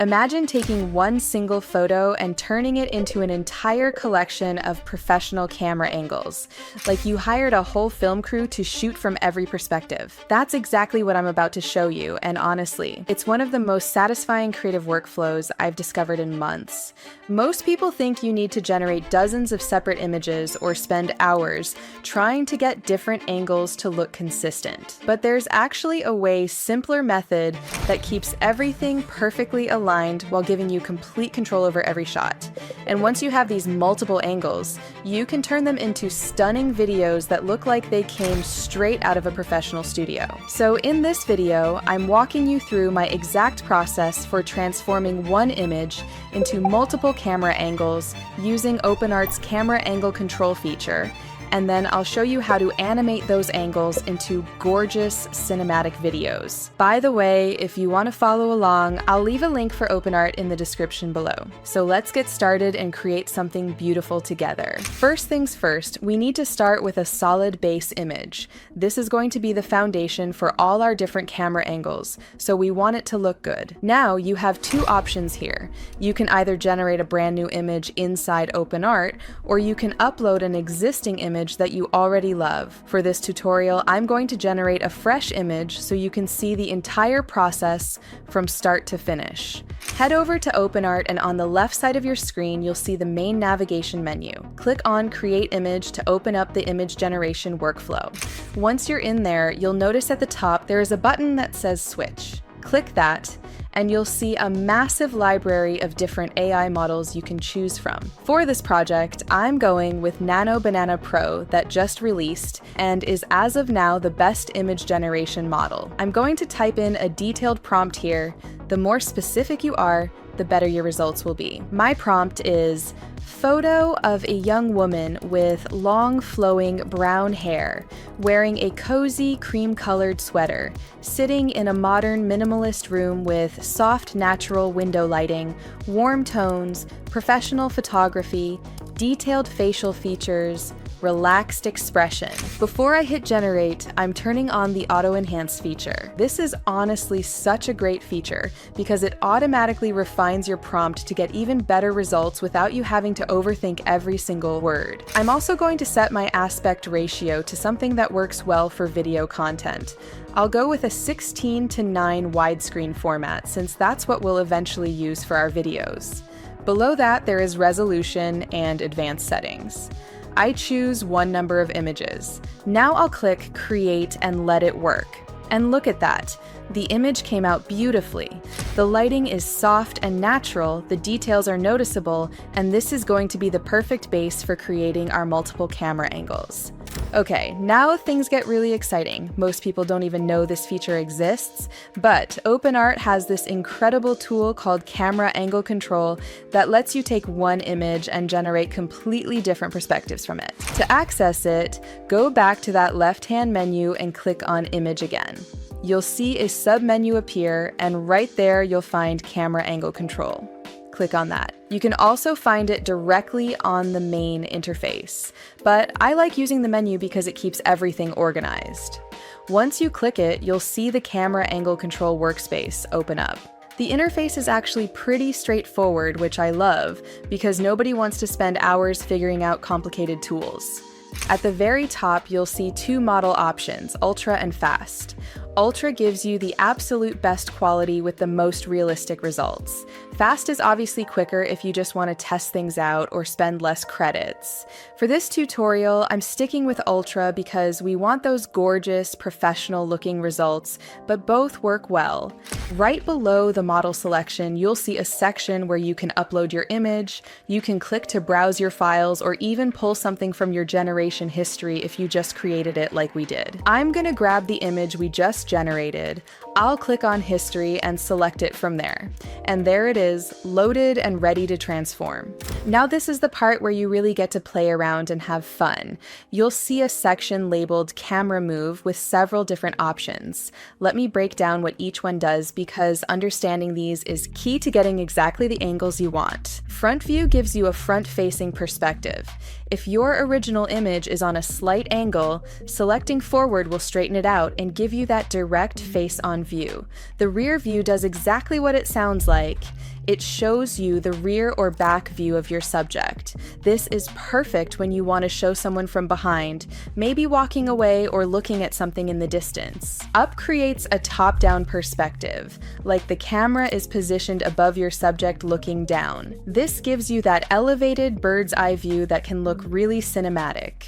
Imagine taking one single photo and turning it into an entire collection of professional camera angles, like you hired a whole film crew to shoot from every perspective. That's exactly what I'm about to show you, and honestly, it's one of the most satisfying creative workflows I've discovered in months. Most people think you need to generate dozens of separate images or spend hours trying to get different angles to look consistent. But there's actually a way simpler method that keeps everything perfectly aligned while giving you complete control over every shot. And once you have these multiple angles, you can turn them into stunning videos that look like they came straight out of a professional studio. So in this video, I'm walking you through my exact process for transforming one image into multiple camera angles using OpenArt's camera angle control feature, and then I'll show you how to animate those angles into gorgeous cinematic videos. By the way, if you want to follow along, I'll leave a link for OpenArt in the description below. So let's get started and create something beautiful together. First things first, we need to start with a solid base image. This is going to be the foundation for all our different camera angles, so we want it to look good. Now you have two options here. You can either generate a brand new image inside OpenArt, or you can upload an existing image that you already love. For this tutorial, I'm going to generate a fresh image so you can see the entire process from start to finish. Head over to OpenArt, and on the left side of your screen, you'll see the main navigation menu. Click on Create Image to open up the image generation workflow. Once you're in there, you'll notice at the top there is a button that says Switch. Click that, and you'll see a massive library of different AI models you can choose from. For this project, I'm going with Nano Banana Pro that just released and is as of now the best image generation model. I'm going to type in a detailed prompt here. The more specific you are, the better your results will be. My prompt is photo of a young woman with long flowing brown hair, wearing a cozy cream-colored sweater, sitting in a modern minimalist room with soft natural window lighting, warm tones, professional photography, detailed facial features, relaxed expression. Before I hit generate, I'm turning on the auto enhance feature. This is honestly such a great feature because it automatically refines your prompt to get even better results without you having to overthink every single word. I'm also going to set my aspect ratio to something that works well for video content. I'll go with a 16:9 widescreen format since that's what we'll eventually use for our videos. Below that, there is resolution and advanced settings. I choose one number of images. Now I'll click Create and let it work. And look at that. The image came out beautifully. The lighting is soft and natural, the details are noticeable, and this is going to be the perfect base for creating our multiple camera angles. Okay, now things get really exciting. Most people don't even know this feature exists, but OpenArt has this incredible tool called Camera Angle Control that lets you take one image and generate completely different perspectives from it. To access it, go back to that left-hand menu and click on Image again. You'll see a sub-menu appear, and right there you'll find Camera Angle Control. Click on that. You can also find it directly on the main interface, but I like using the menu because it keeps everything organized. Once you click it, you'll see the Camera Angle Control workspace open up. The interface is actually pretty straightforward, which I love, because nobody wants to spend hours figuring out complicated tools. At the very top, you'll see two model options, Ultra and Fast. Ultra gives you the absolute best quality with the most realistic results. Fast is obviously quicker if you just want to test things out or spend less credits. For this tutorial, I'm sticking with Ultra because we want those gorgeous, professional-looking results, but both work well. Right below the model selection, you'll see a section where you can upload your image, you can click to browse your files, or even pull something from your generation history if you just created it like we did. I'm gonna grab the image we just generated. I'll click on History and select it from there. And there it is, loaded and ready to transform. Now this is the part where you really get to play around and have fun. You'll see a section labeled Camera Move with several different options. Let me break down what each one does because understanding these is key to getting exactly the angles you want. Front view gives you a front-facing perspective. If your original image is on a slight angle, selecting forward will straighten it out and give you that direct face-on view. The rear view does exactly what it sounds like. It shows you the rear or back view of your subject. This is perfect when you want to show someone from behind, maybe walking away or looking at something in the distance. Up creates a top-down perspective, like the camera is positioned above your subject looking down. This gives you that elevated bird's eye view that can look really cinematic.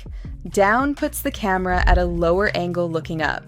Down puts the camera at a lower angle looking up.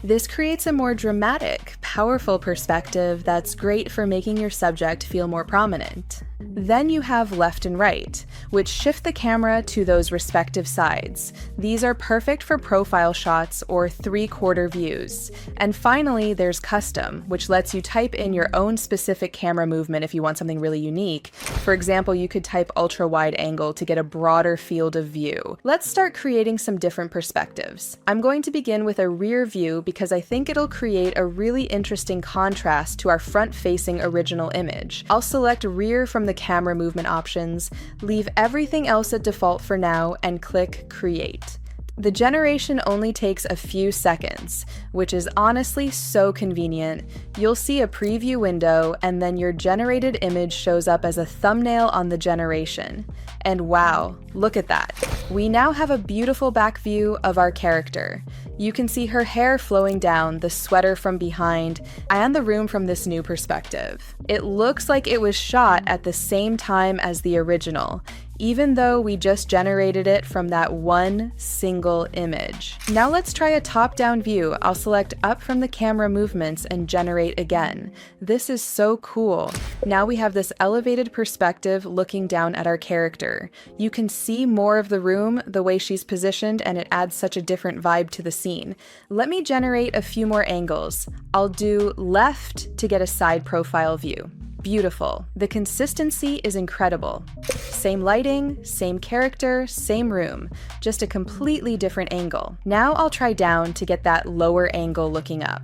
This creates a more dramatic, powerful perspective that's great for making your subject feel more prominent. Then you have left and right, which shift the camera to those respective sides. These are perfect for profile shots or three-quarter views. And finally, there's custom, which lets you type in your own specific camera movement if you want something really unique. For example, you could type ultra-wide angle to get a broader field of view. Let's start creating some different perspectives. I'm going to begin with a rear view because I think it'll create a really interesting contrast to our front-facing original image. I'll select rear from the camera movement options, leave everything else at default for now, and click Create. The generation only takes a few seconds, which is honestly so convenient. You'll see a preview window, and then your generated image shows up as a thumbnail on the generation. And wow, look at that. We now have a beautiful back view of our character. You can see her hair flowing down, the sweater from behind, and the room from this new perspective. It looks like it was shot at the same time as the original, even though we just generated it from that one single image. Now let's try a top-down view. I'll select up from the camera movements and generate again. This is so cool. Now we have this elevated perspective looking down at our character. You can see more of the room, the way she's positioned, and it adds such a different vibe to the scene. Let me generate a few more angles. I'll do left to get a side profile view. Beautiful. The consistency is incredible. Same lighting, same character, same room, just a completely different angle. Now I'll try down to get that lower angle looking up.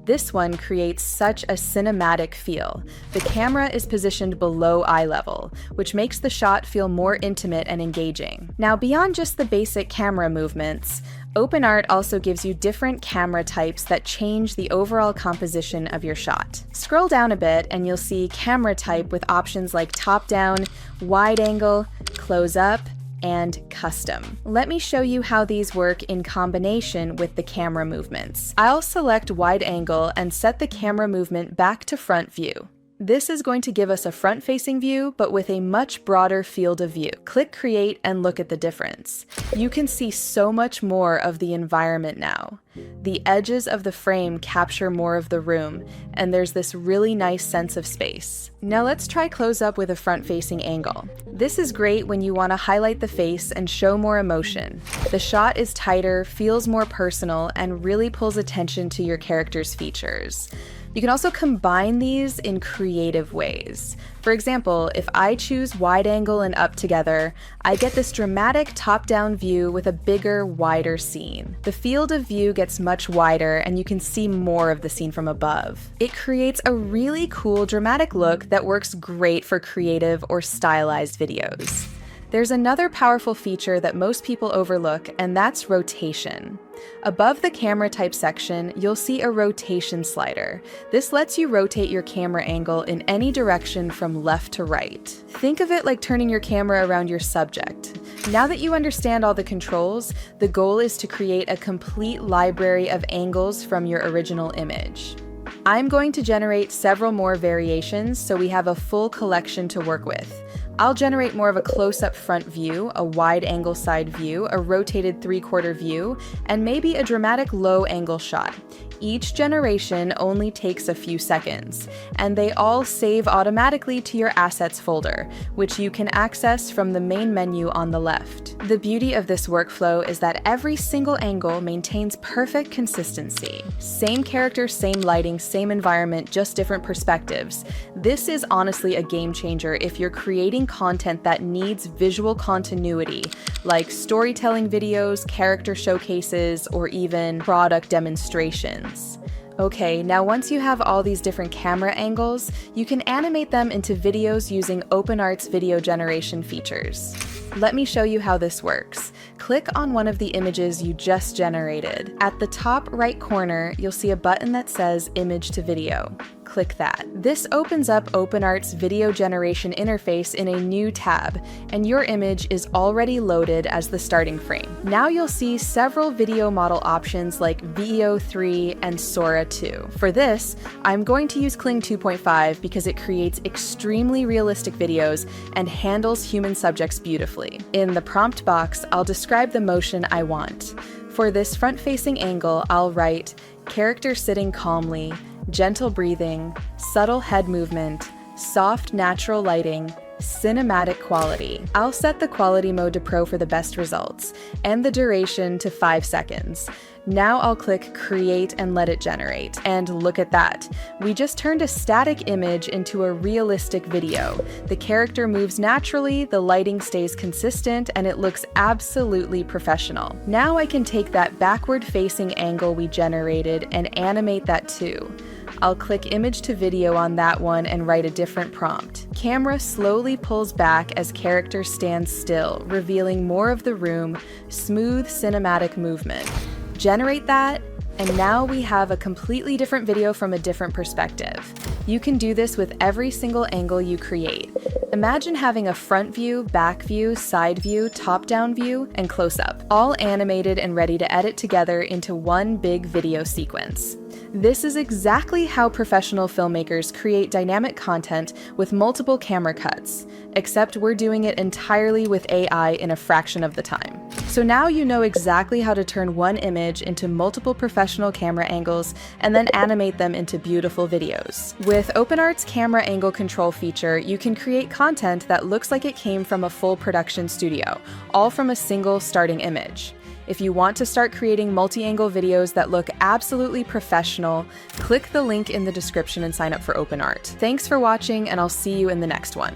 This one creates such a cinematic feel. The camera is positioned below eye level, which makes the shot feel more intimate and engaging. Now, beyond just the basic camera movements, OpenArt also gives you different camera types that change the overall composition of your shot. Scroll down a bit and you'll see camera type with options like top-down, wide angle, close-up, and custom. Let me show you how these work in combination with the camera movements. I'll select wide angle and set the camera movement back to front view. This is going to give us a front-facing view, but with a much broader field of view. Click Create and look at the difference. You can see so much more of the environment now. The edges of the frame capture more of the room, and there's this really nice sense of space. Now let's try close-up with a front-facing angle. This is great when you want to highlight the face and show more emotion. The shot is tighter, feels more personal, and really pulls attention to your character's features. You can also combine these in creative ways. For example, if I choose wide angle and up together, I get this dramatic top-down view with a bigger, wider scene. The field of view gets much wider and you can see more of the scene from above. It creates a really cool, dramatic look that works great for creative or stylized videos. There's another powerful feature that most people overlook, and that's rotation. Above the camera type section, you'll see a rotation slider. This lets you rotate your camera angle in any direction from left to right. Think of it like turning your camera around your subject. Now that you understand all the controls, the goal is to create a complete library of angles from your original image. I'm going to generate several more variations so we have a full collection to work with. I'll generate more of a close-up front view, a wide-angle side view, a rotated three-quarter view, and maybe a dramatic low-angle shot. Each generation only takes a few seconds, and they all save automatically to your Assets folder, which you can access from the main menu on the left. The beauty of this workflow is that every single angle maintains perfect consistency. Same character, same lighting, same environment, just different perspectives. This is honestly a game changer if you're creating content that needs visual continuity, like storytelling videos, character showcases, or even product demonstrations. Okay, now once you have all these different camera angles, you can animate them into videos using OpenArt's video generation features. Let me show you how this works. Click on one of the images you just generated. At the top right corner, you'll see a button that says Image to Video. Click that. This opens up OpenArt's video generation interface in a new tab, and your image is already loaded as the starting frame. Now you'll see several video model options like VEO 3 and Sora 2. For this, I'm going to use Kling 2.5 because it creates extremely realistic videos and handles human subjects beautifully. In the prompt box, I'll describe the motion I want. For this front-facing angle, I'll write character sitting calmly, gentle breathing, subtle head movement, soft natural lighting, cinematic quality. I'll set the quality mode to Pro for the best results, and the duration to 5 seconds. Now I'll click Create and let it generate. And look at that. We just turned a static image into a realistic video. The character moves naturally, the lighting stays consistent, and it looks absolutely professional. Now I can take that backward-facing angle we generated and animate that too. I'll click Image to Video on that one and write a different prompt. Camera slowly pulls back as character stands still, revealing more of the room, smooth cinematic movement. Generate that, and now we have a completely different video from a different perspective. You can do this with every single angle you create. Imagine having a front view, back view, side view, top-down view, and close-up, all animated and ready to edit together into one big video sequence. This is exactly how professional filmmakers create dynamic content with multiple camera cuts, except we're doing it entirely with AI in a fraction of the time. So now you know exactly how to turn one image into multiple professional camera angles and then animate them into beautiful videos. With OpenArt's camera angle control feature, you can create content that looks like it came from a full production studio, all from a single starting image. If you want to start creating multi-angle videos that look absolutely professional, click the link in the description and sign up for OpenArt. Thanks for watching, and I'll see you in the next one.